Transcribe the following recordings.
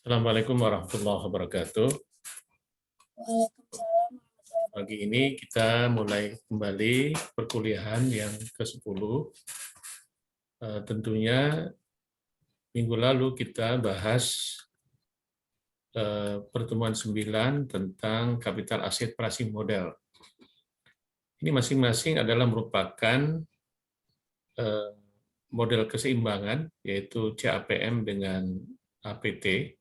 Assalamualaikum warahmatullahi wabarakatuh. Waalaikumsalam warahmatullahi Pagi ini kita mulai kembali perkuliahan yang ke-10. Tentunya minggu lalu kita bahas pertemuan 9 tentang capital asset pricing model. Ini masing-masing adalah merupakan model keseimbangan, yaitu CAPM dengan APT.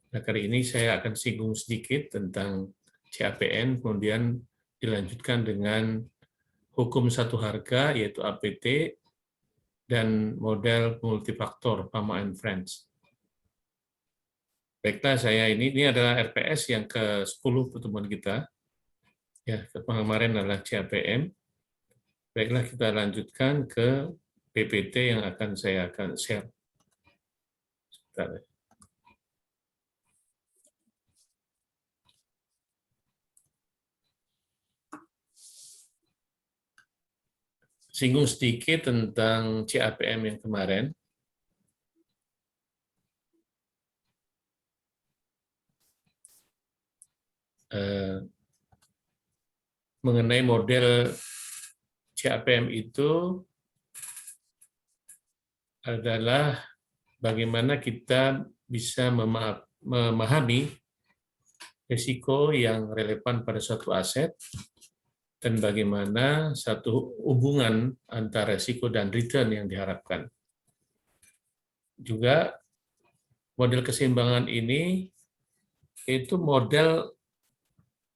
Nah, kali ini saya akan singgung sedikit tentang CAPM, kemudian dilanjutkan dengan hukum satu harga, yaitu APT, dan model multifaktor, Fama and Friends. Baiklah, ini adalah RPS yang ke-10 pertemuan kita. Ya, kemarin adalah CAPM. Baiklah, kita lanjutkan ke PPT yang saya akan share. Sebentar. Singgung sedikit tentang CAPM yang kemarin. Mengenai model CAPM itu adalah bagaimana kita bisa memahami risiko yang relevan pada suatu aset dan bagaimana satu hubungan antara risiko dan return yang diharapkan. Juga model keseimbangan ini itu model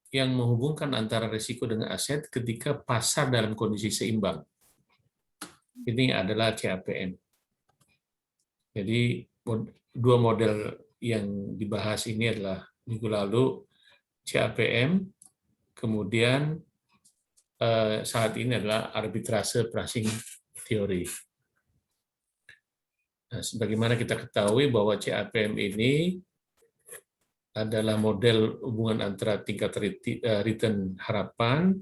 yang menghubungkan antara risiko dengan aset ketika pasar dalam kondisi seimbang. Ini adalah CAPM. Jadi dua model yang dibahas ini adalah minggu lalu CAPM, kemudian saat ini adalah arbitrase pricing theory. Nah, sebagaimana kita ketahui bahwa CAPM ini adalah model hubungan antara tingkat return harapan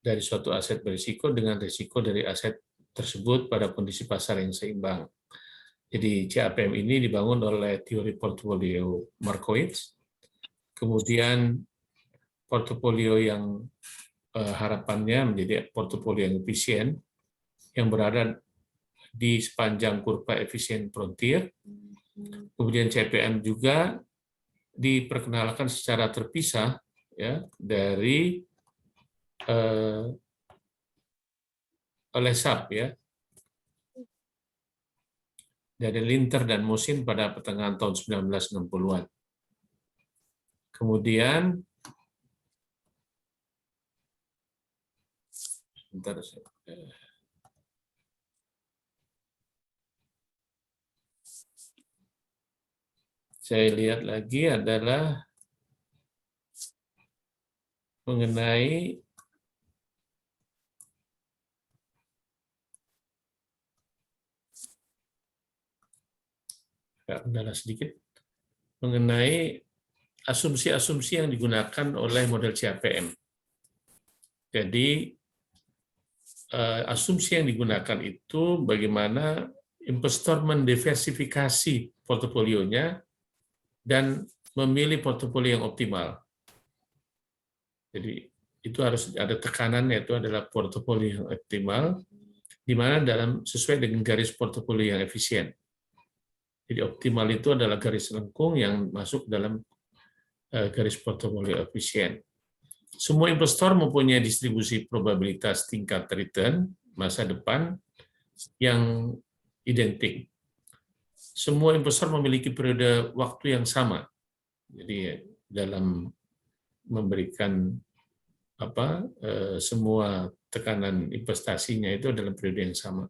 dari suatu aset berisiko dengan risiko dari aset tersebut pada kondisi pasar yang seimbang. Jadi CAPM ini dibangun oleh teori portofolio Markowitz, kemudian portofolio yang harapannya menjadi portofolio yang efisien, yang berada di sepanjang kurva efisien frontier. Kemudian CAPM juga diperkenalkan secara terpisah ya dari oleh SAP ya, dari Linter dan Mosin pada pertengahan tahun 1960-an. Kemudian saya lihat lagi adalah mengenai sedikit mengenai asumsi-asumsi yang digunakan oleh model CAPM. Jadi asumsi yang digunakan itu bagaimana investor mendiversifikasi portofolionya dan memilih portofolio yang optimal. Jadi itu harus ada tekanan, yaitu adalah portofolio yang optimal, di mana sesuai dengan garis portofolio yang efisien. Jadi optimal itu adalah garis lengkung yang masuk dalam garis portofolio efisien. Semua investor mempunyai distribusi probabilitas tingkat return masa depan yang identik. Semua investor memiliki periode waktu yang sama. Jadi dalam memberikan semua tekanan investasinya itu dalam periode yang sama.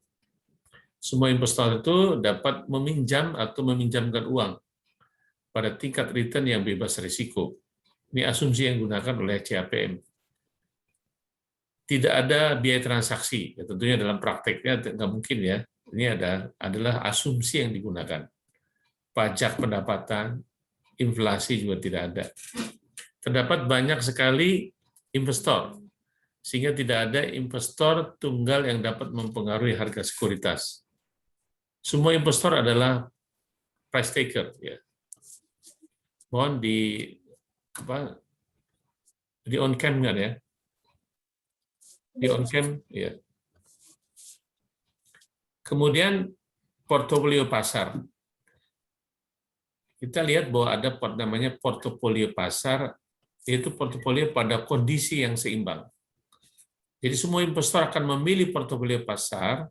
Semua investor itu dapat meminjam atau meminjamkan uang pada tingkat return yang bebas risiko. Ini asumsi yang digunakan oleh CAPM. Tidak ada biaya transaksi, ya, tentunya dalam prakteknya nggak mungkin ya. Ini adalah asumsi yang digunakan. Pajak pendapatan, inflasi juga tidak ada. Terdapat banyak sekali investor, sehingga tidak ada investor tunggal yang dapat mempengaruhi harga sekuritas. Semua investor adalah price taker, ya. Mohon di on cam nggak ya? Di on cam, ya. Kemudian portofolio pasar. Kita lihat bahwa ada namanya portofolio pasar, yaitu portofolio pada kondisi yang seimbang. Jadi semua investor akan memilih portofolio pasar,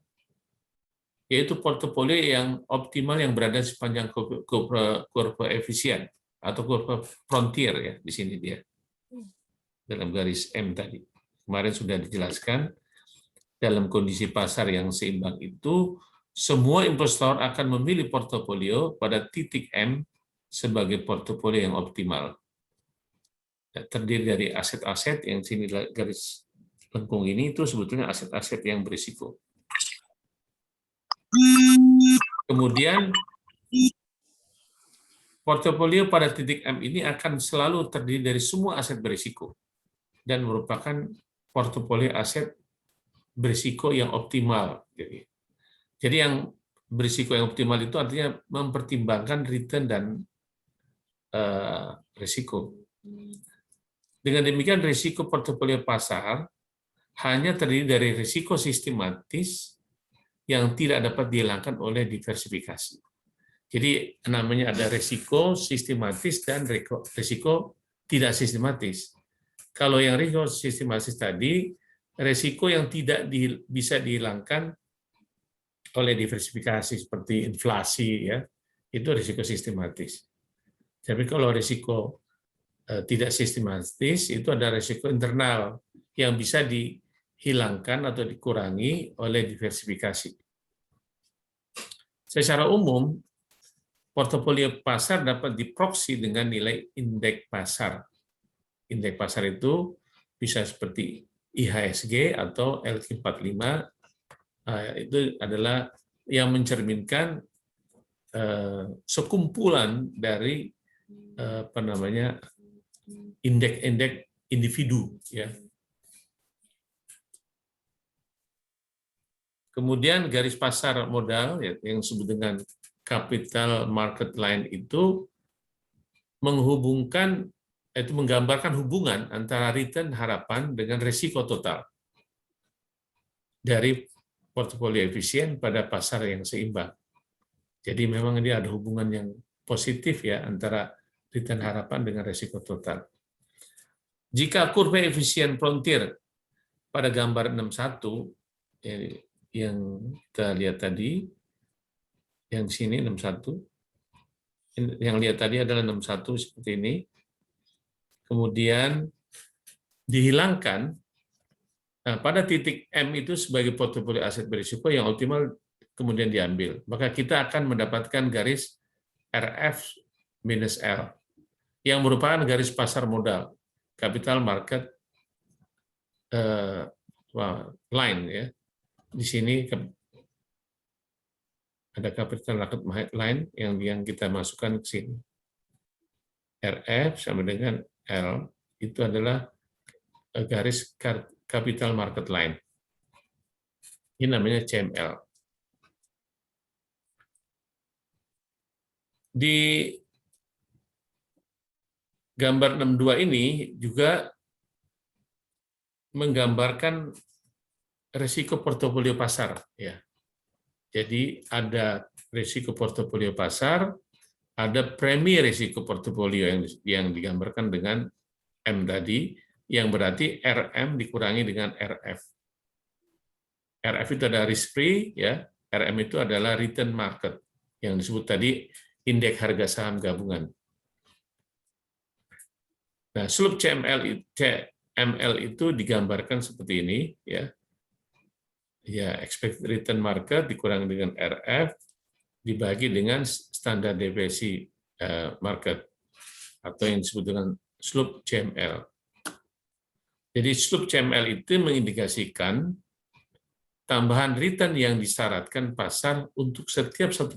yaitu portofolio yang optimal yang berada sepanjang kurva efisien atau kurva frontier, ya, di sini dia dalam garis M tadi. Kemarin sudah dijelaskan, dalam kondisi pasar yang seimbang itu semua investor akan memilih portofolio pada titik M sebagai portofolio yang optimal. Terdiri dari aset-aset yang sini garis lengkung ini, itu sebetulnya aset-aset yang berisiko. Kemudian portofolio pada titik M ini akan selalu terdiri dari semua aset berisiko dan merupakan portofolio aset berisiko yang optimal. Jadi yang berisiko yang optimal itu artinya mempertimbangkan return dan risiko. Dengan demikian risiko portofolio pasar hanya terdiri dari risiko sistematis yang tidak dapat dihilangkan oleh diversifikasi. Jadi namanya ada risiko sistematis dan risiko tidak sistematis. Kalau yang risiko sistematis tadi, risiko yang tidak bisa dihilangkan oleh diversifikasi seperti inflasi, ya, itu risiko sistematis. Tapi kalau risiko tidak sistematis itu ada risiko internal yang bisa dihilangkan atau dikurangi oleh diversifikasi. Secara umum, portofolio pasar dapat diproksi dengan nilai indeks pasar. Indeks pasar itu bisa seperti IHSG atau LQ45, itu adalah yang mencerminkan sekumpulan dari indeks-indeks individu, ya. Kemudian garis pasar modal, ya, yang disebut dengan capital market line itu menggambarkan hubungan antara return harapan dengan risiko total dari portofolio efisien pada pasar yang seimbang. Jadi memang ini ada hubungan yang positif, ya, antara return harapan dengan risiko total. Jika kurva efisien frontier pada gambar 61 yang kita lihat tadi, yang sini 61, yang lihat tadi adalah 61 seperti ini, kemudian dihilangkan, nah, pada titik M itu sebagai portofolio aset berisiko yang optimal kemudian diambil, maka kita akan mendapatkan garis RF-L yang merupakan garis pasar modal, capital market line, ya. Di sini ada capital market line yang kita masukkan ke sini. RF sama dengan L itu adalah garis capital market line. Ini namanya CML. Di gambar 62 ini juga menggambarkan risiko portofolio pasar, ya. Jadi ada risiko portofolio pasar, ada premi risiko portofolio yang digambarkan dengan M tadi, yang berarti RM dikurangi dengan RF. RF itu ada risk free, ya. RM itu adalah return market yang disebut tadi indeks harga saham gabungan. Nah, slope CML itu digambarkan seperti ini, ya. Ya, expected return market dikurangi dengan RF dibagi dengan standar deviasi market atau yang disebut dengan slope CML. Jadi slope CML itu mengindikasikan tambahan return yang disyaratkan pasar untuk setiap 1%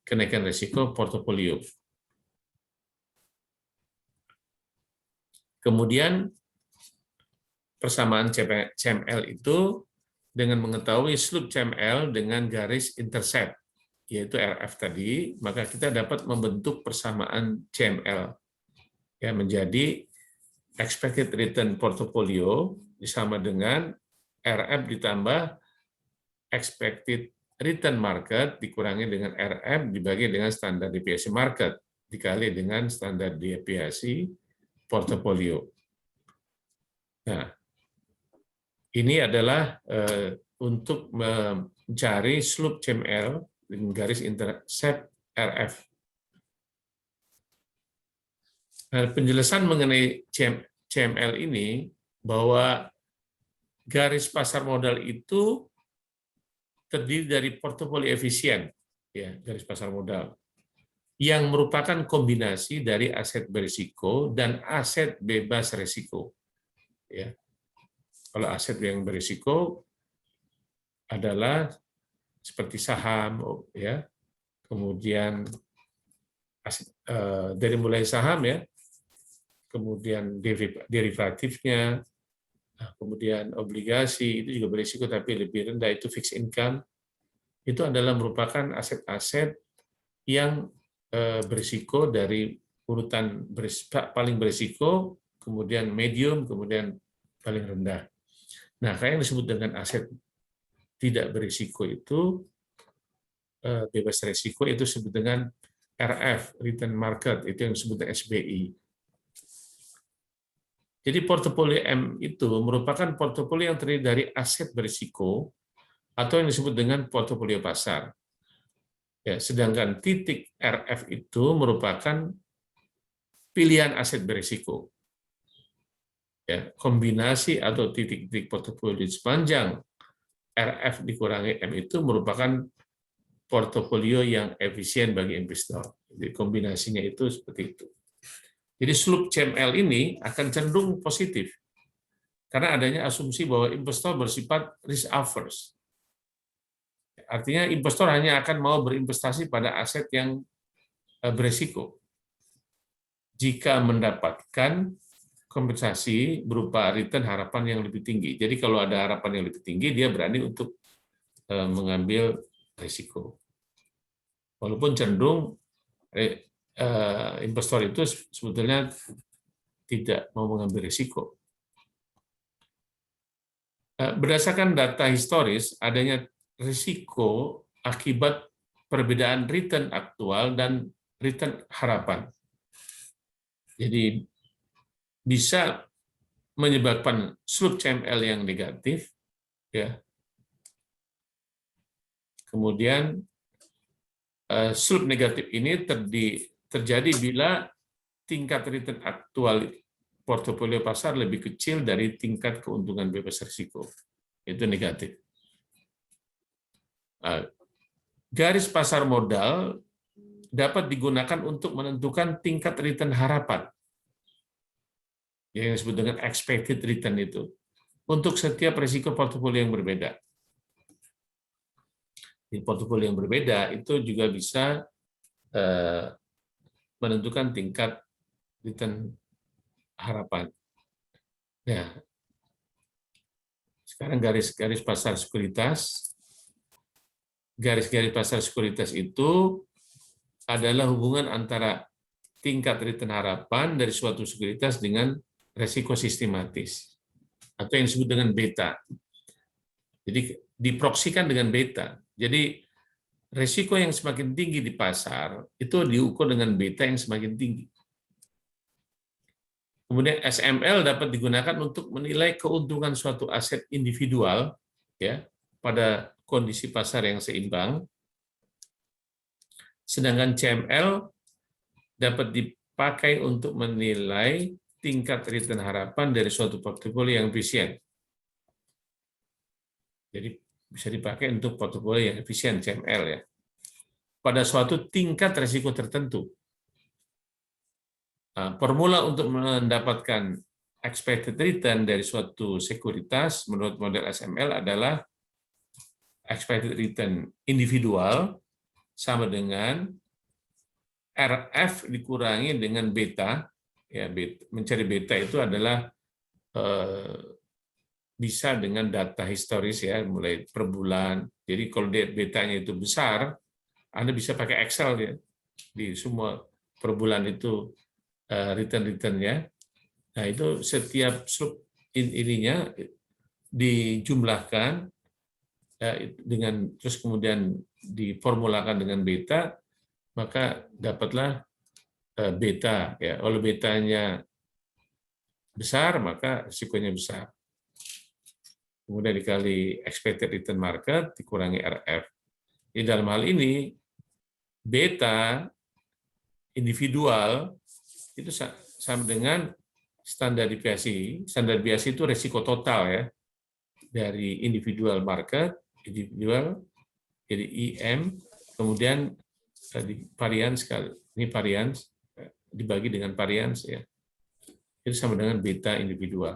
kenaikan risiko portofolio. Kemudian persamaan CML itu dengan mengetahui slope CML dengan garis intercept yaitu RF tadi, maka kita dapat membentuk persamaan CML ya menjadi expected return portfolio sama dengan RF ditambah expected return market dikurangi dengan RF dibagi dengan standar deviasi market dikali dengan standar deviasi portofolio. Nah, ini adalah untuk mencari slope CML dengan garis intercept RF. Nah, penjelasan mengenai CML ini bahwa garis pasar modal itu terdiri dari portofolio efisien, ya garis pasar modal, yang merupakan kombinasi dari aset berisiko dan aset bebas risiko. Ya, kalau aset yang berisiko adalah seperti saham, ya, kemudian aset, dari mulai saham ya, kemudian derivatifnya, kemudian obligasi itu juga berisiko tapi lebih rendah itu fixed income. Itu adalah merupakan aset-aset yang berisiko dari urutan paling berisiko, kemudian medium, kemudian paling rendah. Nah, kayak yang disebut dengan aset tidak berisiko itu bebas risiko itu disebut dengan RF, return market, itu yang disebut dengan SBI. Jadi portofolio M itu merupakan portofolio yang terdiri dari aset berisiko atau yang disebut dengan portofolio pasar. Ya, sedangkan titik RF itu merupakan pilihan aset berisiko. Ya, kombinasi atau titik-titik portofolio sepanjang RF dikurangi M itu merupakan portofolio yang efisien bagi investor. Jadi kombinasinya itu seperti itu. Jadi slope CML ini akan cenderung positif karena adanya asumsi bahwa investor bersifat risk averse. Artinya investor hanya akan mau berinvestasi pada aset yang berisiko jika mendapatkan kompensasi berupa return harapan yang lebih tinggi. Jadi kalau ada harapan yang lebih tinggi, dia berani untuk mengambil risiko. Walaupun cenderung investor itu sebetulnya tidak mau mengambil risiko. Berdasarkan data historis, adanya risiko akibat perbedaan return aktual dan return harapan. Jadi bisa menyebabkan slope CML yang negatif, ya. Kemudian slope negatif ini terjadi bila tingkat return aktual portofolio pasar lebih kecil dari tingkat keuntungan bebas risiko. Itu negatif. Garis pasar modal dapat digunakan untuk menentukan tingkat return harapan, yang disebut dengan expected return itu, untuk setiap risiko portofolio yang berbeda. Di portofolio yang berbeda itu juga bisa menentukan tingkat return harapan. Ya. Sekarang garis-garis pasar sekuritas. Garis-garis pasar sekuritas itu adalah hubungan antara tingkat return harapan dari suatu sekuritas dengan resiko sistematis atau yang disebut dengan beta. Jadi diproksikan dengan beta. Jadi resiko yang semakin tinggi di pasar itu diukur dengan beta yang semakin tinggi. Kemudian SML dapat digunakan untuk menilai keuntungan suatu aset individual ya pada kondisi pasar yang seimbang. Sedangkan CML dapat dipakai untuk menilai tingkat return harapan dari suatu portofolio yang efisien. Jadi bisa dipakai untuk portofolio yang efisien CML ya. Pada suatu tingkat risiko tertentu. Formula untuk mendapatkan expected return dari suatu sekuritas menurut model SML adalah expected return individual sama dengan RF dikurangi dengan beta. Ya, mencari beta itu adalah bisa dengan data historis ya, mulai per bulan. Jadi kalau betanya itu besar, Anda bisa pakai Excel ya, di semua per bulan itu return-returnnya. Nah, itu setiap ininya dijumlahkan dengan terus kemudian diformulakan dengan beta, maka dapatlah beta ya. Kalau betanya besar, maka risikonya besar. Kemudian dikali expected return market dikurangi RF. Di dalam hal ini beta individual itu sama dengan standar deviasi. Standar deviasi itu risiko total ya dari individual market, individual jadi IM, kemudian variance sekali. Ini variance dibagi dengan variance ya. Itu sama dengan beta individual.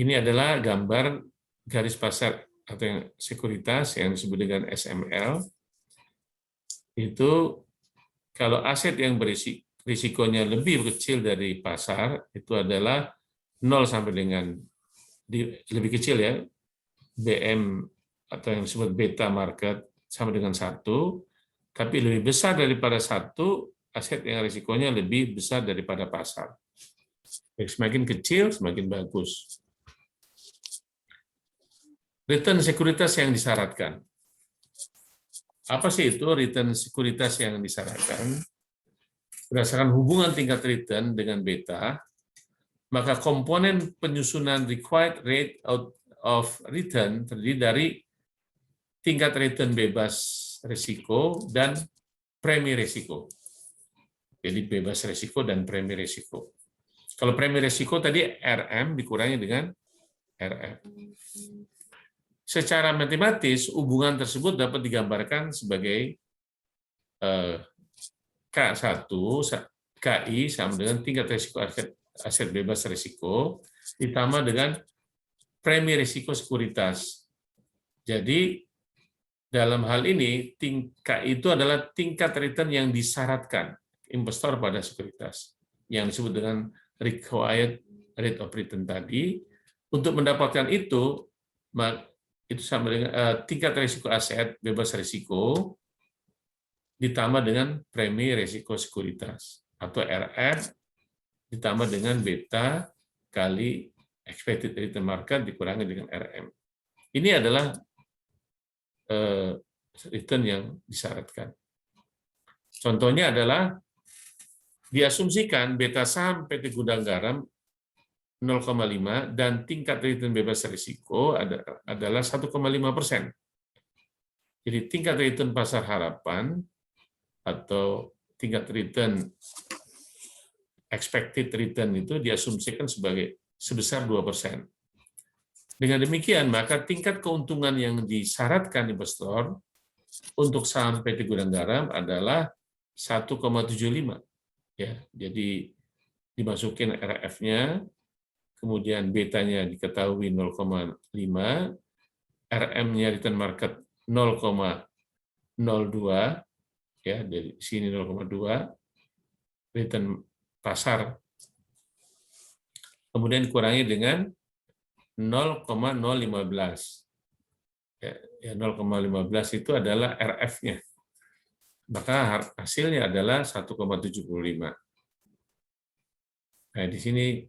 Ini adalah gambar garis pasar atau yang sekuritas yang disebut dengan SML. Itu kalau aset yang risikonya lebih kecil dari pasar, itu adalah 0 sampai dengan lebih kecil ya, BM atau yang disebut beta market sama dengan 1, tapi lebih besar daripada 1, aset yang risikonya lebih besar daripada pasar. Semakin kecil, semakin bagus. Return sekuritas yang disyaratkan. Apa sih itu return sekuritas yang disyaratkan? Berdasarkan hubungan tingkat return dengan beta, maka komponen penyusunan required rate of return terdiri dari tingkat return bebas risiko dan premi risiko. Jadi bebas risiko dan premi risiko. Kalau premi risiko tadi RM dikurangi dengan RF. Secara matematis, hubungan tersebut dapat digambarkan sebagai K1, KI sama dengan tingkat risiko aset bebas risiko, ditambah dengan premi risiko sekuritas. Jadi, dalam hal ini, KI itu adalah tingkat return yang disyaratkan investor pada sekuritas, yang disebut dengan required rate of return tadi. Untuk mendapatkan itu sama dengan tingkat risiko aset bebas risiko ditambah dengan premi risiko sekuritas atau RR ditambah dengan beta kali expected return market dikurangi dengan RM. Ini adalah return yang disyaratkan. Contohnya adalah diasumsikan beta saham PT Gudang Garam 0,5 dan tingkat return bebas risiko adalah 1,5%. Jadi tingkat return pasar harapan atau tingkat return expected return itu diasumsikan sebesar 2%. Dengan demikian, maka tingkat keuntungan yang disyaratkan investor untuk saham PT Gudang Garam adalah 1,75. Ya, jadi dimasukin RF-nya, kemudian betanya diketahui 0,5, RM-nya return market 0,02, ya dari sini 0,2, return pasar, kemudian dikurangi dengan 0,015. Ya, 0,15 itu adalah RF-nya. Maka hasilnya adalah 1,75. Nah, di sini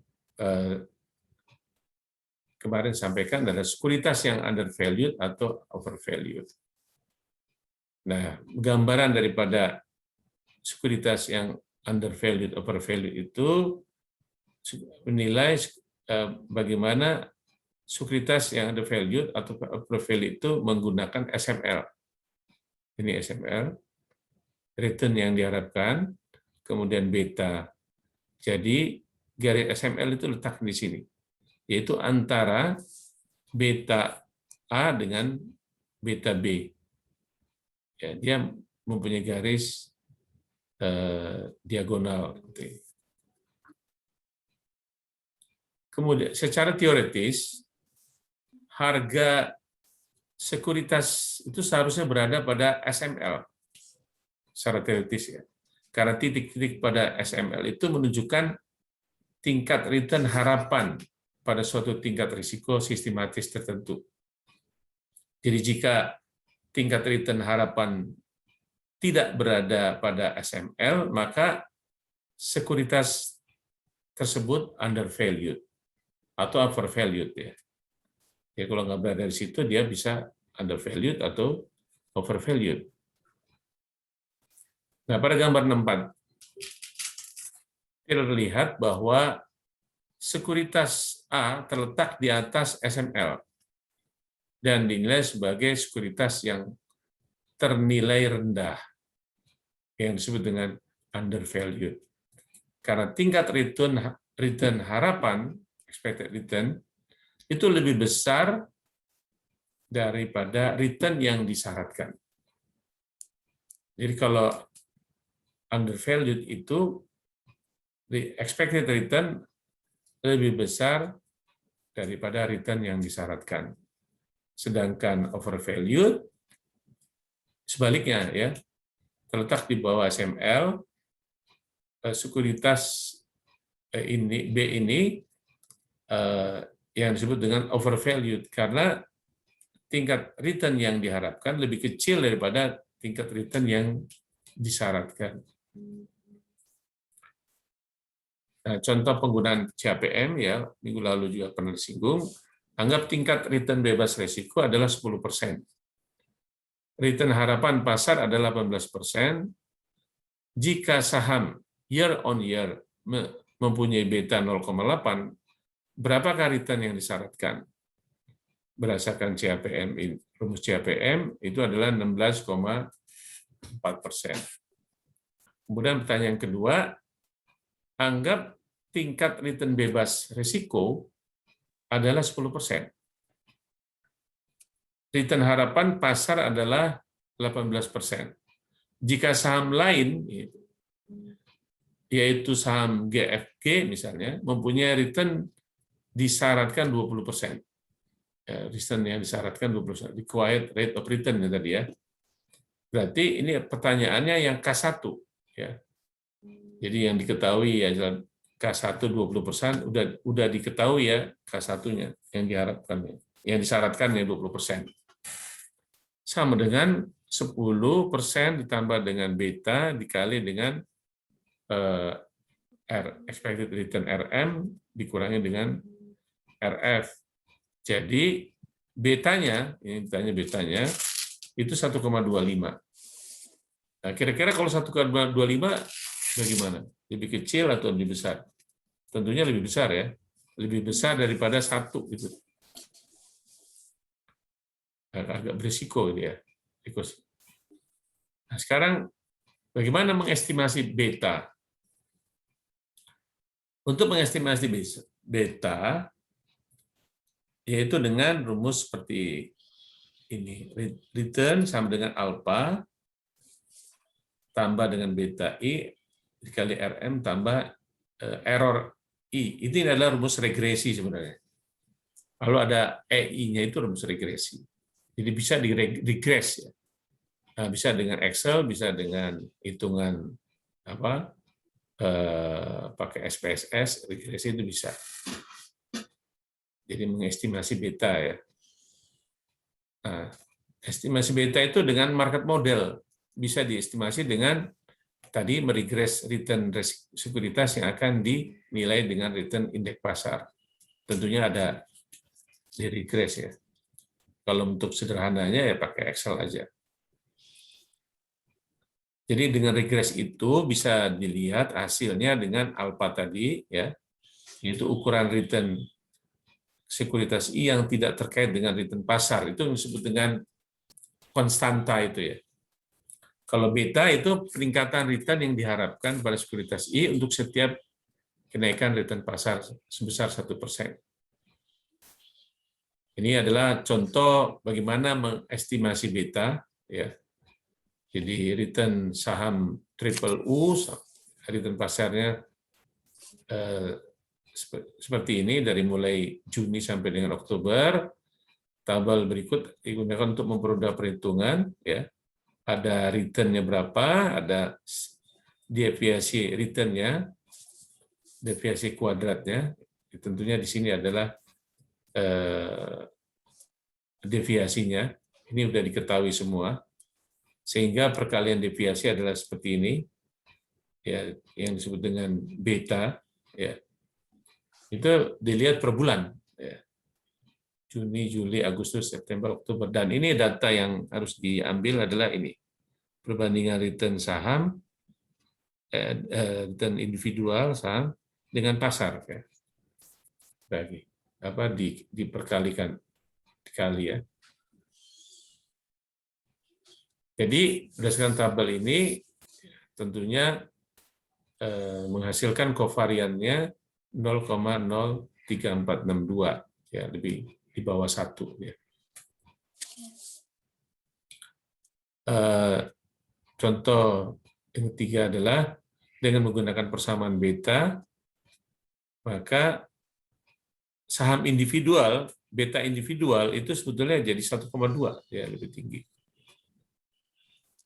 kemarin sampaikan adalah sekuritas yang undervalued atau overvalued. Nah, gambaran daripada sekuritas yang undervalued, overvalued itu menilai bagaimana sekuritas yang undervalued atau overvalued itu menggunakan SML. Ini SML, return yang diharapkan, kemudian beta. Jadi garis SML itu letak di sini, yaitu antara beta A dengan beta B. Ya, dia mempunyai garis diagonal. Kemudian secara teoritis, harga sekuritas itu seharusnya berada pada SML. Secara teoritis ya. Karena titik-titik pada SML itu menunjukkan tingkat return harapan pada suatu tingkat risiko sistematis tertentu. Jadi jika tingkat return harapan tidak berada pada SML, maka sekuritas tersebut undervalued atau overvalued ya. Ya kalau nggak berada di situ dia bisa undervalued atau overvalued. Nah, pada gambar 64 terlihat bahwa sekuritas A terletak di atas SML dan dinilai sebagai sekuritas yang ternilai rendah, yang disebut dengan undervalued. Karena tingkat return harapan, expected return, itu lebih besar daripada return yang disyaratkan. Jadi kalau undervalued itu, the expected return lebih besar daripada return yang disyaratkan. Sedangkan overvalued, sebaliknya ya, terletak di bawah SML, sekuritas ini B ini yang disebut dengan overvalued karena tingkat return yang diharapkan lebih kecil daripada tingkat return yang disyaratkan. Nah, contoh penggunaan CAPM ya, minggu lalu juga pernah disinggung, anggap tingkat return bebas risiko adalah 10%. Return harapan pasar adalah 18%. Jika saham year on year mempunyai beta 0,8, berapakah return yang disyaratkan? Berdasarkan CAPM, rumus CAPM itu adalah 16,4%. Kemudian pertanyaan kedua, anggap tingkat return bebas risiko adalah 10%. Return harapan pasar adalah 18%. Jika saham lain, yaitu saham GFG misalnya, mempunyai return disyaratkan 20%. Return yang disyaratkan 20%. Required rate of return ya tadi ya. Berarti ini pertanyaannya yang K1. Ya. Jadi yang diketahui ya K1 20%, udah diketahui ya K1-nya yang diharapkan. Yang disyaratkan ya 20%. Sama dengan 10% ditambah dengan beta dikali dengan expected return RM dikurangi dengan RF. Jadi betanya, ini ditanya betanya, itu 1,25. Nah, kira-kira kalau 1,25 bagaimana? Lebih kecil atau lebih besar? Tentunya lebih besar ya. Lebih besar daripada 1 itu. Agak berisiko ini ya. Nah, sekarang bagaimana mengestimasi beta? Untuk mengestimasi beta, yaitu dengan rumus seperti ini. Return sama dengan alpha tambah dengan beta I dikali RM tambah error I. Ini adalah rumus regresi sebenarnya. Kalau ada EI-nya itu rumus regresi. Jadi bisa diregres ya. Nah, bisa dengan Excel, bisa dengan hitungan pakai SPSS, regresi itu bisa. Jadi mengestimasi beta ya. Nah, estimasi beta itu dengan market model bisa diestimasi dengan tadi meregres return sekuritas yang akan dinilai dengan return indeks pasar. Tentunya ada di regres ya. Kalau untuk sederhananya ya pakai Excel aja. Jadi dengan regres itu bisa dilihat hasilnya dengan alpha tadi ya, yaitu ukuran return sekuritas I yang tidak terkait dengan return pasar, itu disebut dengan konstanta itu ya. Kalau beta itu peningkatan return yang diharapkan pada sekuritas I untuk setiap kenaikan return pasar sebesar 1%. Ini adalah contoh bagaimana mengestimasi beta ya. Jadi return saham triple U, return pasarnya seperti ini dari mulai Juni sampai dengan Oktober. Tabel berikut digunakan untuk mempermudah perhitungan ya. Ada return-nya berapa, ada deviasi return-nya, deviasi kuadratnya. Tentunya di sini adalah deviasinya Ini sudah diketahui semua, sehingga perkalian deviasi adalah seperti ini, ya, yang disebut dengan beta. Ya. Itu dilihat per bulan. Ya. Juni, Juli, Agustus, September, Oktober. Dan ini data yang harus diambil adalah ini. Perbandingan return saham, return individual saham dengan pasar. Ya. Bagi apa diperkalikan dikali ya. Jadi berdasarkan tabel ini tentunya menghasilkan kovariannya 0,03462 ya, lebih di bawah 1 ya. Contoh yang ketiga adalah dengan menggunakan persamaan beta, maka saham individual, beta individual itu sebetulnya jadi 1,2 ya, lebih tinggi.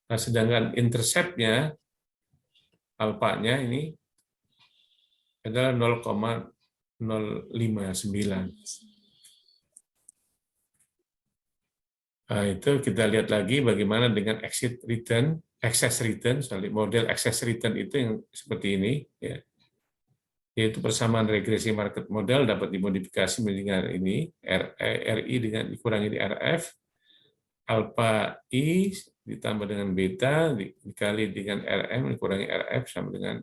Nah, sedangkan intercept-nya, alpanya ini adalah 0,059. Nah, itu kita lihat lagi bagaimana dengan exit return, excess return, model excess return itu yang seperti ini, ya. Yaitu persamaan regresi market model dapat dimodifikasi dengan ini, RI dengan dikurangi di RF, alpha I ditambah dengan beta dikali dengan RM dikurangi RF sama dengan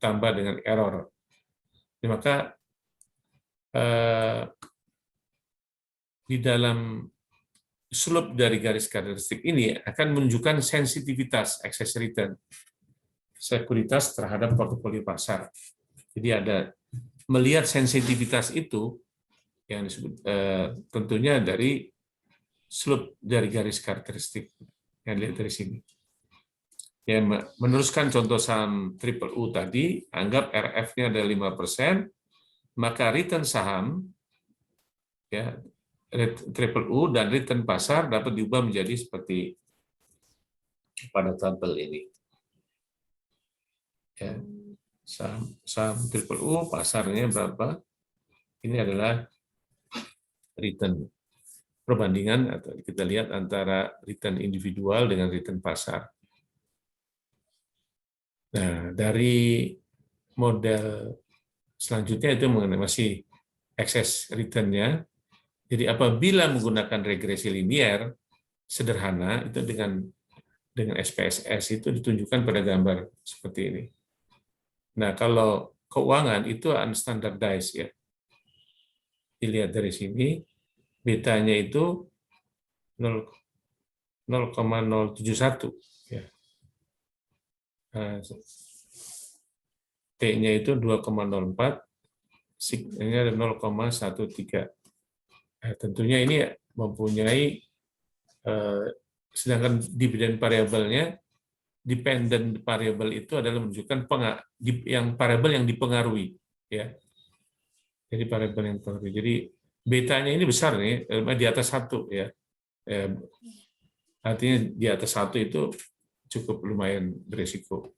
tambah dengan error. Jadi, maka di dalam slope dari garis karakteristik ini akan menunjukkan sensitivitas excess return sekuritas terhadap portofolio pasar. Jadi ada melihat sensitivitas itu yang disebut tentunya dari slope dari garis karakteristik yang dilihat dari sini. Ya, meneruskan contoh saham triple U tadi, anggap RF-nya ada 5%, maka return saham ya triple U dan return pasar dapat diubah menjadi seperti pada tabel ini. Ya, saham triple U pasarnya berapa? Ini adalah return perbandingan atau kita lihat antara return individual dengan return pasar. Nah, dari model selanjutnya itu mengenai masih excess return-nya. Jadi apabila menggunakan regresi linier sederhana itu dengan SPSS itu ditunjukkan pada gambar seperti ini. Nah, kalau keuangan itu unstandardized ya. Dilihat dari sini, betanya itu 0,071 ya. T-nya itu 2,04, sig-nya 0,13. Nah, tentunya ini mempunyai sedangkan dividen variabelnya, dependent variable itu adalah menunjukkan variabel yang dipengaruhi ya. Jadi variabel yang dipengaruhi. Jadi betanya ini besar nih, di atas 1 ya. Artinya di atas 1 itu cukup lumayan berisiko.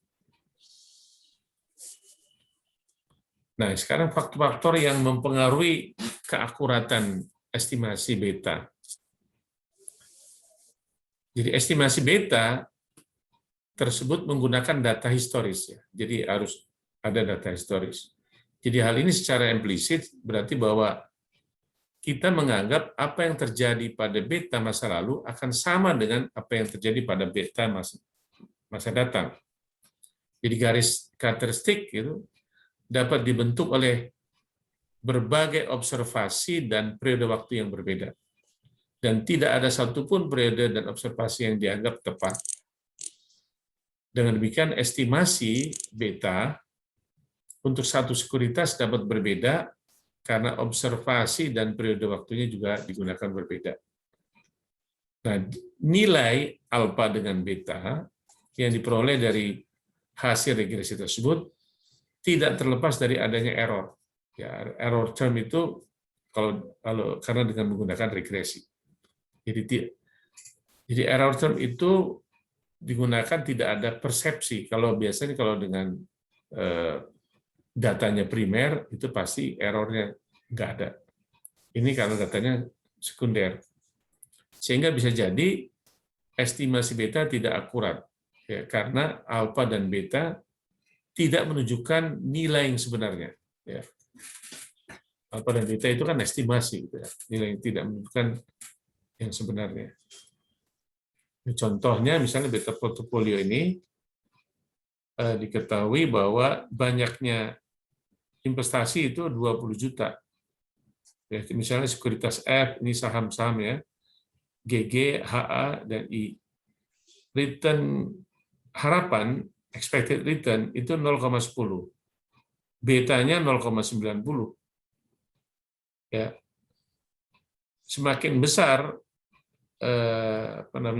Nah, sekarang faktor-faktor yang mempengaruhi keakuratan estimasi beta. Jadi estimasi beta tersebut menggunakan data historis ya. Jadi harus ada data historis. Jadi hal ini secara implisit berarti bahwa kita menganggap apa yang terjadi pada beta masa lalu akan sama dengan apa yang terjadi pada beta masa datang. Jadi garis karakteristik itu dapat dibentuk oleh berbagai observasi dan periode waktu yang berbeda. Dan tidak ada satupun periode dan observasi yang dianggap tepat. Dengan demikian, estimasi beta untuk satu sekuritas dapat berbeda karena observasi dan periode waktunya juga digunakan berbeda. Nah, nilai alfa dengan beta yang diperoleh dari hasil regresi tersebut tidak terlepas dari adanya error. Ya, error term itu kalau karena dengan menggunakan regresi. Jadi error term itu digunakan tidak ada persepsi. Kalau biasanya kalau dengan datanya primer itu pasti errornya nggak ada. Ini karena datanya sekunder. Sehingga bisa jadi estimasi beta tidak akurat, ya, karena alfa dan beta tidak menunjukkan nilai yang sebenarnya. Ya. Alfa dan beta itu kan estimasi, gitu ya. Nilai yang tidak menunjukkan yang sebenarnya. Contohnya, misalnya beta portofolio ini diketahui bahwa banyaknya investasi itu 20 juta. Ya, misalnya sekuritas F, ini saham-saham ya, GG, HA, dan I. Return harapan, expected return, itu 0,10. Betanya 0,90. Ya. Semakin besar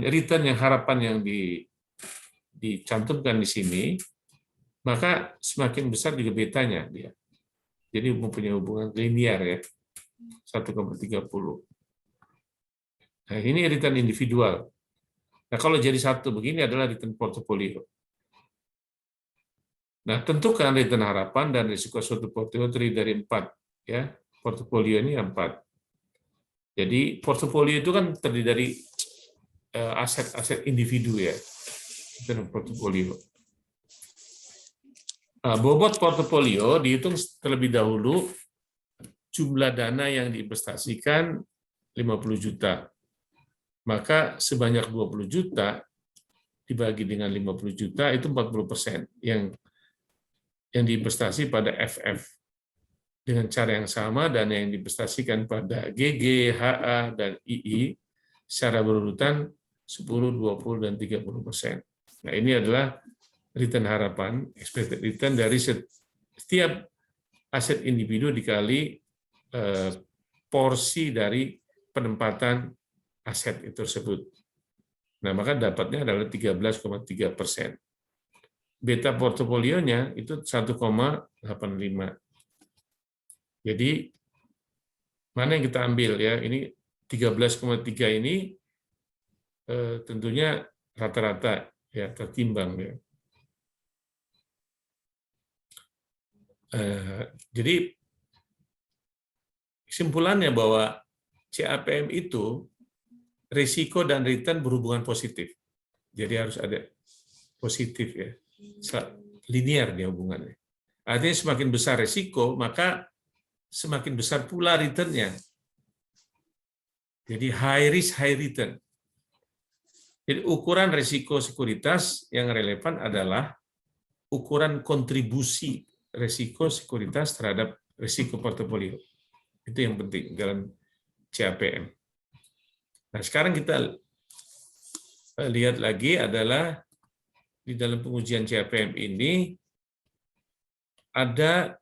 return yang harapan yang dicantumkan di sini, maka semakin besar juga betanya dia. Jadi mempunyai hubungan linear ya, 1,30. Nah, ini return individual. Nah, kalau jadi satu begini adalah return portofolio. Nah, tentukan return harapan dan risiko suatu portofolio terdiri dari 4. Ya, portofolio ini 4. Jadi portofolio itu kan terdiri dari aset-aset individu ya, return portofolio. Nah, bobot portofolio dihitung terlebih dahulu jumlah dana yang diinvestasikan 50 juta. Maka sebanyak 20 juta dibagi dengan 50 juta itu 40% yang diinvestasi pada FF. Dengan cara yang sama, dana yang diinvestasikan pada GG, HA, dan II secara berurutan 10, 20, dan 30%. Nah, ini adalah return harapan, expected return dari setiap aset individu dikali porsi dari penempatan aset itu tersebut. Nah, maka dapatnya adalah 13,3%. Beta portofolionya itu 1,85. Jadi, mana yang kita ambil ya? Ini 13,3 ini tentunya rata-rata ya, tertimbang ya. Jadi, kesimpulannya bahwa CAPM itu risiko dan return berhubungan positif. Jadi harus ada positif ya. Linear dia hubungannya. Artinya semakin besar risiko, maka semakin besar pula return-nya. Jadi high risk, high return. Jadi ukuran risiko sekuritas yang relevan adalah ukuran kontribusi risiko sekuritas terhadap risiko portofolio. Itu yang penting dalam CAPM. Nah, sekarang kita lihat lagi adalah di dalam pengujian CAPM ini ada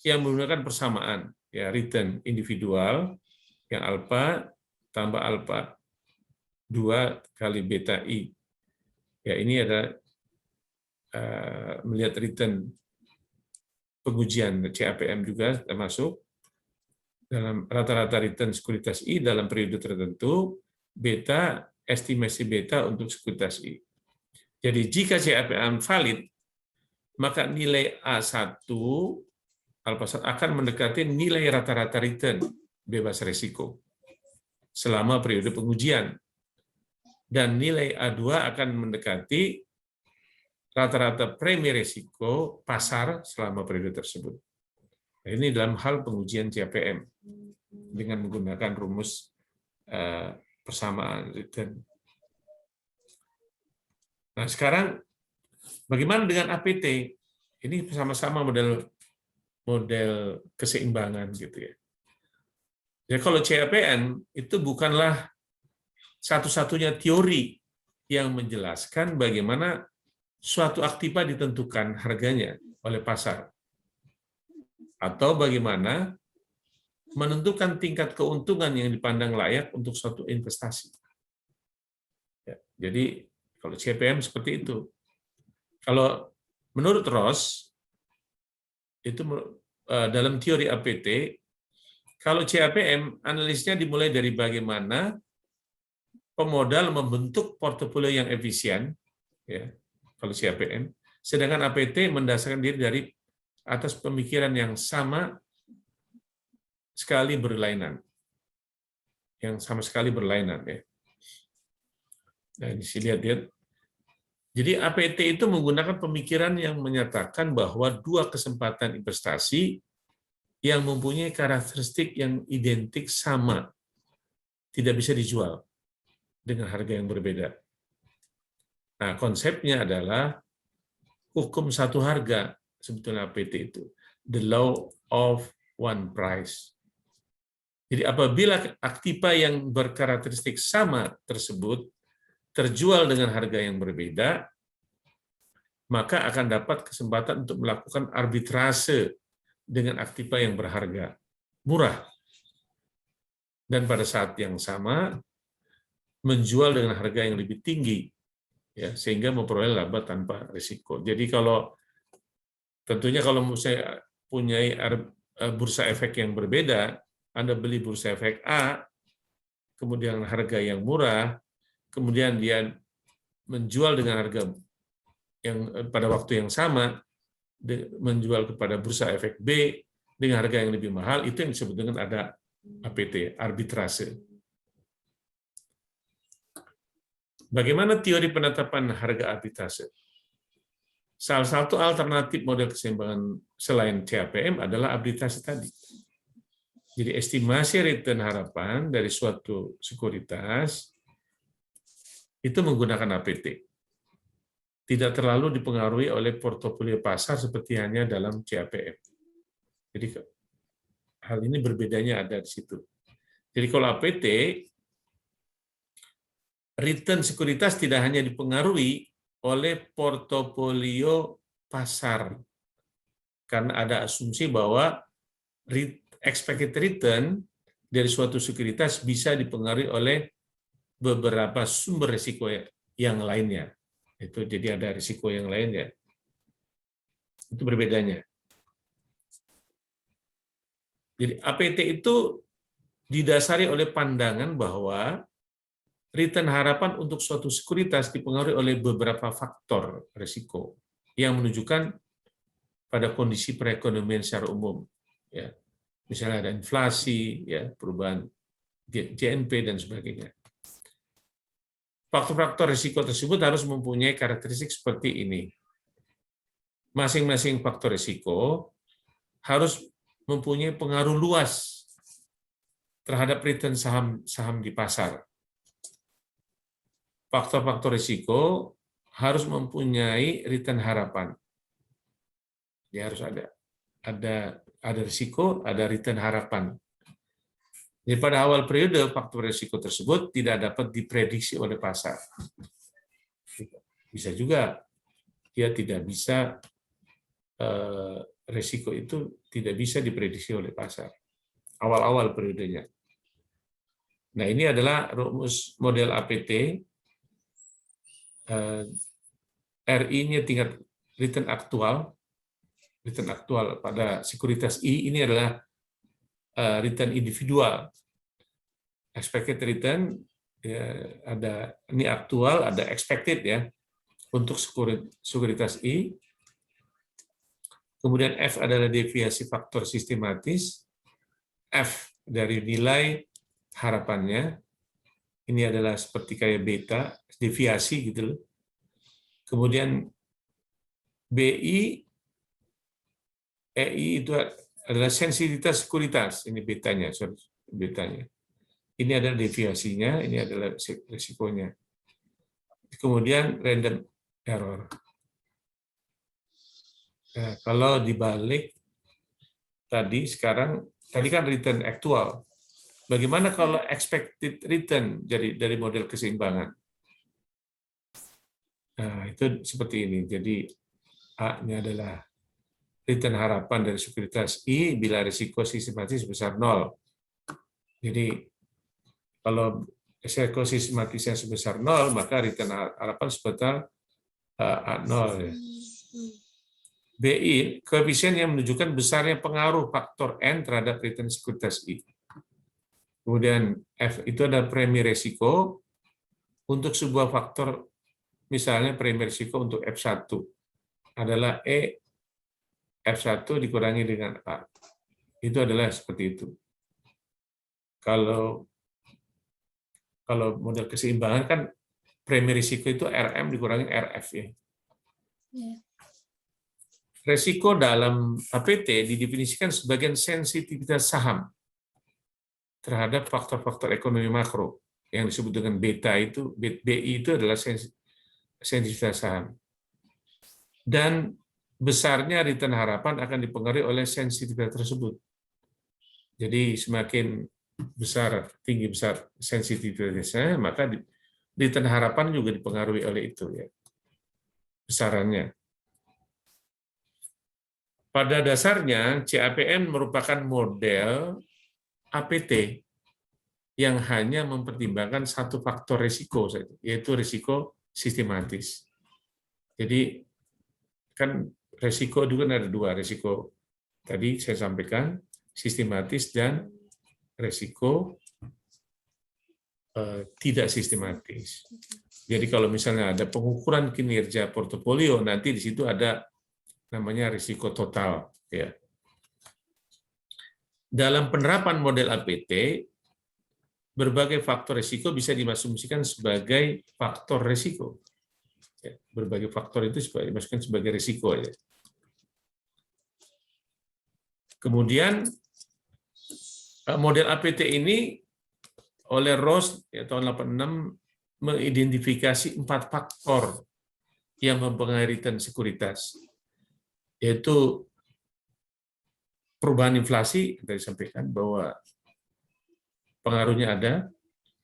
yang menggunakan persamaan, ya, return individual yang alfa tambah alfa 2 kali beta I. Ya, ini ada melihat return pengujian CAPM juga termasuk dalam rata-rata return sekuritas I dalam periode tertentu, beta, estimasi beta untuk sekuritas I. Jadi jika CAPM valid, maka nilai A1 alfa 1 akan mendekati nilai rata-rata return bebas risiko selama periode pengujian. Dan nilai A2 akan mendekati rata-rata premi risiko pasar selama periode tersebut. Nah, ini dalam hal pengujian CAPM dengan menggunakan rumus persamaan return. Nah, sekarang bagaimana dengan APT? Ini sama-sama model keseimbangan gitu ya. Ya, kalau CAPM itu bukanlah satu-satunya teori yang menjelaskan bagaimana suatu aktiva ditentukan harganya oleh pasar, atau bagaimana menentukan tingkat keuntungan yang dipandang layak untuk suatu investasi. Ya, jadi kalau CAPM seperti itu. Kalau menurut Ross, itu dalam teori APT, kalau CAPM, analisnya dimulai dari bagaimana pemodal membentuk portofolio yang efisien, ya, kalau CAPM, sedangkan APT mendasarkan diri dari atas pemikiran yang sama sekali berlainan. yang sama sekali berlainan ya. Nah, ini lihat. Jadi APT itu menggunakan pemikiran yang menyatakan bahwa dua kesempatan investasi yang mempunyai karakteristik yang identik sama tidak bisa dijual dengan harga yang berbeda. Nah, konsepnya adalah hukum satu harga, sebetulnya APT itu. The law of one price. Jadi apabila aktiva yang berkarakteristik sama tersebut terjual dengan harga yang berbeda, maka akan dapat kesempatan untuk melakukan arbitrase dengan aktiva yang berharga murah. Dan pada saat yang sama, menjual dengan harga yang lebih tinggi, ya, sehingga memperoleh laba tanpa risiko. Jadi tentunya kalau saya punya bursa efek yang berbeda, Anda beli bursa efek A, kemudian harga yang murah, kemudian dia menjual dengan harga yang pada waktu yang sama, menjual kepada bursa efek B dengan harga yang lebih mahal, itu yang disebut dengan ada APT, arbitrase. Bagaimana teori penetapan harga arbitrase? Salah satu alternatif model keseimbangan selain CAPM adalah arbitrase tadi. Jadi estimasi return harapan dari suatu sekuritas itu menggunakan APT. Tidak terlalu dipengaruhi oleh portofolio pasar seperti hanya dalam CAPM. Jadi hal ini berbedanya ada di situ. Jadi kalau APT, return sekuritas tidak hanya dipengaruhi oleh portofolio pasar, karena ada asumsi bahwa expected return dari suatu sekuritas bisa dipengaruhi oleh beberapa sumber risiko yang lainnya. Itu jadi ada risiko yang lainnya. Itu berbedanya. Jadi APT itu didasari oleh pandangan bahwa return harapan untuk suatu sekuritas dipengaruhi oleh beberapa faktor risiko yang menunjukkan pada kondisi perekonomian secara umum, ya. Misalnya ada inflasi, ya, perubahan JNP dan sebagainya. Faktor-faktor risiko tersebut harus mempunyai karakteristik seperti ini. Masing-masing faktor risiko harus mempunyai pengaruh luas terhadap return saham di pasar. Faktor-faktor risiko harus mempunyai return harapan. Ya, harus ada risiko, ada return harapan. Jadi pada awal periode faktor risiko tersebut tidak dapat diprediksi oleh pasar. Bisa juga dia tidak bisa, risiko itu tidak bisa diprediksi oleh pasar awal-awal periodenya. Nah, ini adalah rumus model APT. RI-nya tingkat return aktual pada sekuritas I ini adalah return individual. Expected return, ya, ada ini aktual, ada expected ya untuk sekuritas I. Kemudian F adalah deviasi faktor sistematis. F dari nilai harapannya. Ini adalah seperti kayak beta, deviasi gitu loh. Kemudian BI, EI itu adalah sensitivitas sekuritas. Ini betanya, betanya. Ini adalah deviasinya, ini adalah risikonya. Kemudian random error. Nah, kalau dibalik tadi kan return aktual. Bagaimana kalau expected return dari model keseimbangan? Nah, itu seperti ini. Jadi A-nya adalah return harapan dari sekuritas I bila risiko sistematis sebesar 0. Jadi kalau risiko sistematisnya sebesar 0, maka return harapan sebesar A0. Ya. BI, koefisien yang menunjukkan besarnya pengaruh faktor N terhadap return sekuritas I. Kemudian F itu ada premi risiko untuk sebuah faktor, misalnya premi risiko untuk F1 adalah E F1 dikurangi dengan A. Itu adalah seperti itu. Kalau Kalau model keseimbangan kan premi risiko itu RM dikurangi RF ya. Risiko dalam APT didefinisikan sebagai sensitivitas saham terhadap faktor-faktor ekonomi makro yang disebut dengan beta itu, BI itu adalah sensitivitas saham. Dan besarnya return harapan akan dipengaruhi oleh sensitivitas tersebut. Jadi semakin tinggi besar sensitivitasnya, maka return harapan juga dipengaruhi oleh itu ya, besarannya. Pada dasarnya CAPM merupakan model APT yang hanya mempertimbangkan satu faktor risiko saja, yaitu risiko sistematis. Jadi kan risiko itu kan ada dua, risiko tadi saya sampaikan sistematis dan risiko tidak sistematis. Jadi kalau misalnya ada pengukuran kinerja portofolio, nanti di situ ada namanya risiko total. Ya. Dalam penerapan model APT, berbagai faktor risiko bisa diasumsikan sebagai faktor risiko. Ya, berbagai faktor itu dimasukkan sebagai risiko. Ya. Kemudian model APT ini oleh Ross ya, tahun 86 mengidentifikasi 4 faktor yang mempengaruhi return sekuritas, yaitu perubahan inflasi, kita sampaikan bahwa pengaruhnya ada,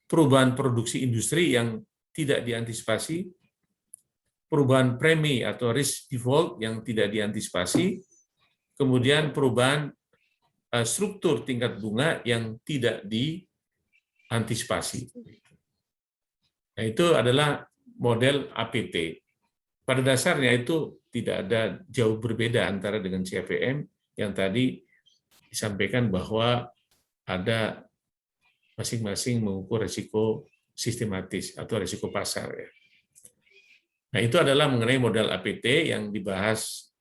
perubahan produksi industri yang tidak diantisipasi, perubahan premi atau risk default yang tidak diantisipasi, kemudian perubahan struktur tingkat bunga yang tidak diantisipasi. Nah, itu adalah model APT. Pada dasarnya itu tidak ada jauh berbeda antara dengan CAPM yang tadi disampaikan bahwa ada masing-masing mengukur risiko sistematis atau risiko pasar. Ya. Nah, itu adalah mengenai model APT yang dibahas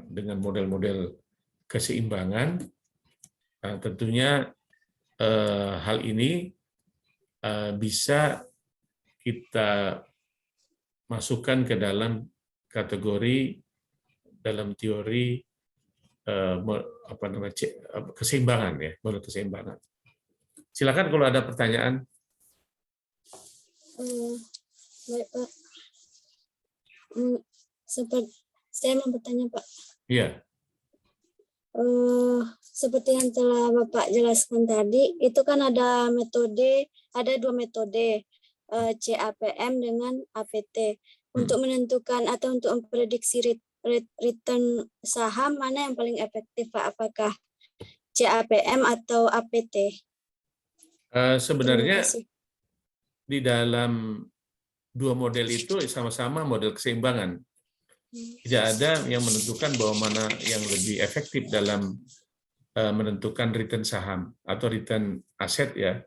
dengan model-model keseimbangan. Nah, tentunya hal ini bisa kita masukkan ke dalam kategori dalam teori keseimbangan ya, model keseimbangan. Silakan kalau ada pertanyaan. Baik, Pak. Saya mau bertanya, Pak. Iya. Seperti yang telah Bapak jelaskan tadi, itu kan ada dua metode, CAPM dengan APT. Untuk menentukan atau untuk memprediksi return saham, mana yang paling efektif, Pak? Apakah CAPM atau APT? Sebenarnya di dalam dua model itu sama-sama model keseimbangan. Tidak ada yang menentukan bahwa mana yang lebih efektif dalam menentukan return saham atau return aset ya,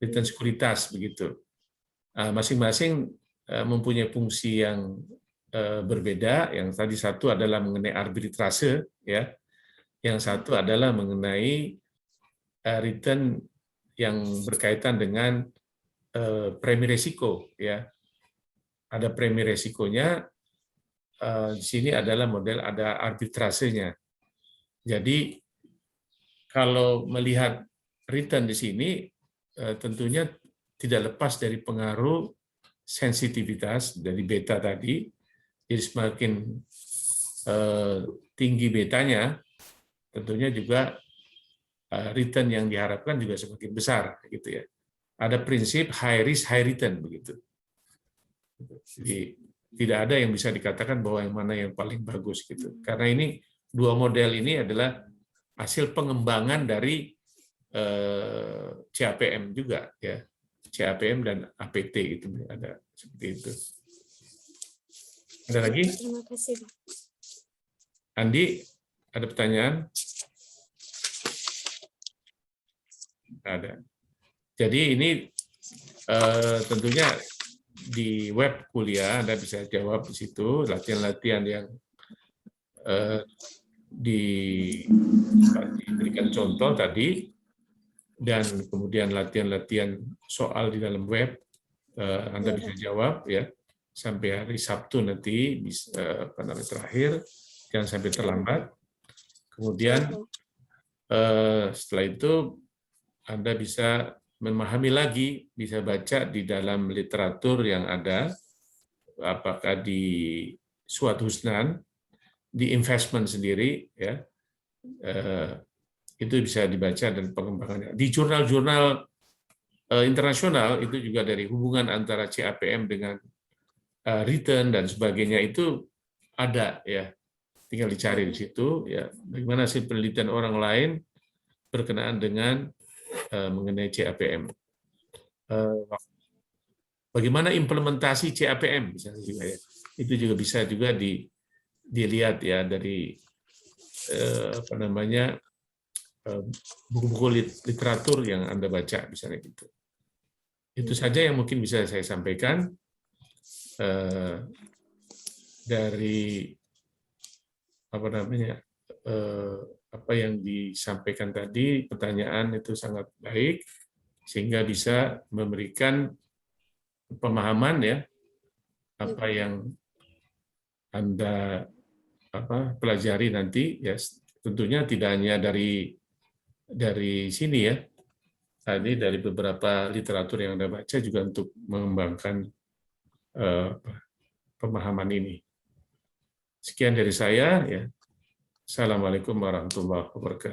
return sekuritas begitu. Masing-masing mempunyai fungsi yang berbeda. Yang tadi satu adalah mengenai arbitrase ya, yang satu adalah mengenai return yang berkaitan dengan premi risiko ya. Ada premi risikonya, di sini adalah model ada arbitrasenya. Jadi kalau melihat return di sini tentunya tidak lepas dari pengaruh sensitivitas dari beta tadi. Jadi semakin tinggi betanya, tentunya juga return yang diharapkan juga semakin besar gitu ya. Ada prinsip high risk high return begitu. Jadi tidak ada yang bisa dikatakan bahwa yang mana yang paling bagus gitu. Karena ini dua model ini adalah hasil pengembangan dari CAPM juga ya. CAPM dan APT itu ada seperti itu. Ada lagi? Terima kasih, Pak. Andi, ada pertanyaan? Ada. Jadi ini tentunya di web kuliah Anda bisa jawab di situ, latihan-latihan yang diberikan contoh tadi dan kemudian latihan-latihan soal di dalam web, Anda bisa jawab ya sampai hari Sabtu nanti bisa terakhir, jangan sampai terlambat. Kemudian setelah itu Anda bisa memahami lagi, bisa baca di dalam literatur yang ada, apakah di Suat Husnan, di investment sendiri, ya itu bisa dibaca dan pengembangannya. Di jurnal-jurnal internasional itu juga dari hubungan antara CAPM dengan return dan sebagainya itu ada ya, tinggal dicari di situ ya bagaimana hasil penelitian orang lain berkenaan dengan mengenai CAPM. Bagaimana implementasi CAPM misalnya juga ya, itu juga bisa juga dilihat ya dari buku-buku literatur yang Anda baca misalnya gitu. Itu saja yang mungkin bisa saya sampaikan dari apa yang disampaikan tadi. Pertanyaan itu sangat baik sehingga bisa memberikan pemahaman ya apa yang Anda pelajari nanti ya, tentunya tidak hanya dari sini ya, tadi dari beberapa literatur yang Anda baca juga untuk mengembangkan pemahaman ini. Sekian dari saya ya. Assalamualaikum warahmatullahi wabarakatuh.